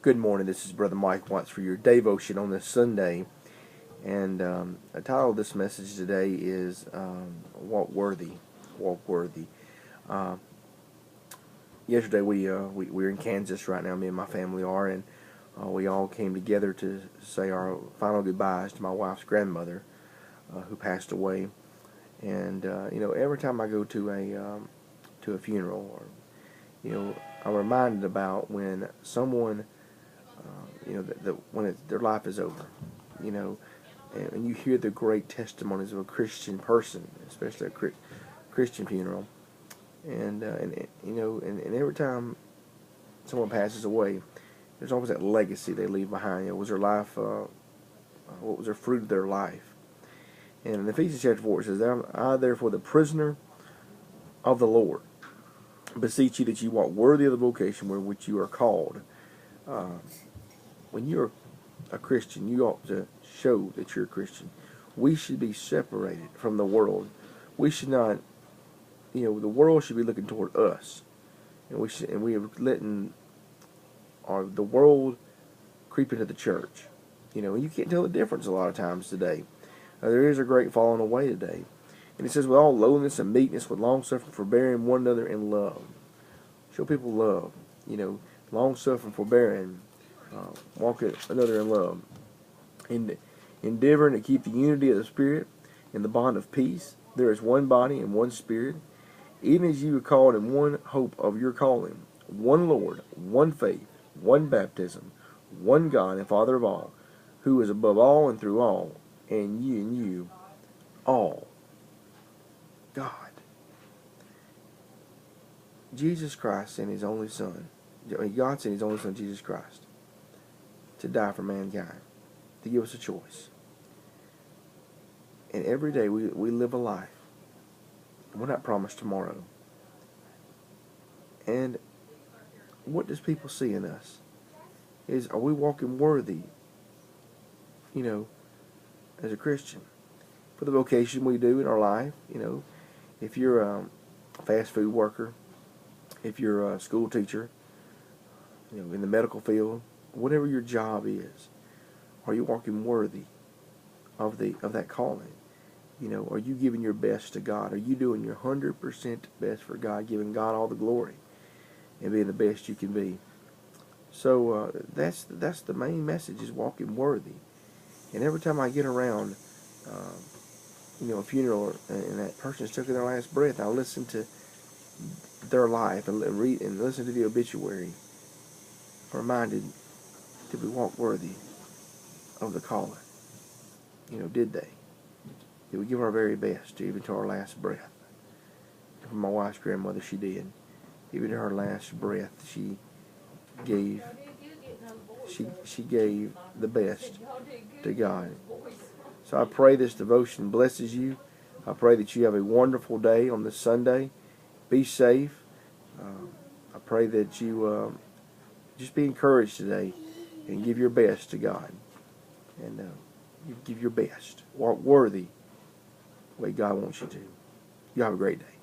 Good morning. This is Brother Mike Watts for your Dayvotion on this Sunday. And the title of this message today is Walk Worthy. Walk Worthy. Uh, Yesterday we're in Kansas right now, me and my family are, and we all came together to say our final goodbyes to my wife's grandmother who passed away. And every time I go to a funeral, or I'm reminded about when someone when their life is over, you know, and you hear the great testimonies of a Christian person, especially a Christian funeral, and every time someone passes away, there's always that legacy they leave behind. Was their life, what was the fruit of their life? And in Ephesians chapter 4 it says, "I therefore, the prisoner of the Lord, beseech you that you walk worthy of the vocation where which you are called." When you're a Christian, you ought to show that you're a Christian. We should be separated from the world. We should not, the world should be looking toward us, and we have letting the world creep into the church. You can't tell the difference a lot of times today. There is a great falling away today, and it says, "With all lowliness and meekness, with long suffering, forbearing one another in love." Show people love. Long suffering, forbearing. Walk another in love, endeavoring to keep the unity of the Spirit in the bond of peace. There is one body and one Spirit, even as you are called in one hope of your calling, one Lord, one faith, one baptism, one God and Father of all, who is above all and through all, and you all. God. Jesus Christ sent His only Son. God sent His only Son, Jesus Christ, to die for mankind, to give us a choice. And every day we live a life. We're not promised tomorrow. And what does people see in us? Are we walking worthy, as a Christian, for the vocation we do in our life? If you're a fast food worker, if you're a school teacher, in the medical field, whatever your job is, are you walking worthy of that calling? Are you giving your best to God? Are you doing your 100% best for God, giving God all the glory and being the best you can be? So that's the main message, is walking worthy. And every time I get around, a funeral and that person's taking their last breath, I listen to their life and read and listen to the obituary. I'm reminded, did we walk worthy of the calling? Did they? Did we give our very best, even to our last breath? For my wife's grandmother, she did. Even to her last breath, she gave the best to God. So I pray this devotion blesses you. I pray that you have a wonderful day on this Sunday. Be safe. I pray that you just be encouraged today and give your best to God. And you give your best. Walk worthy the way God wants you to. You have a great day.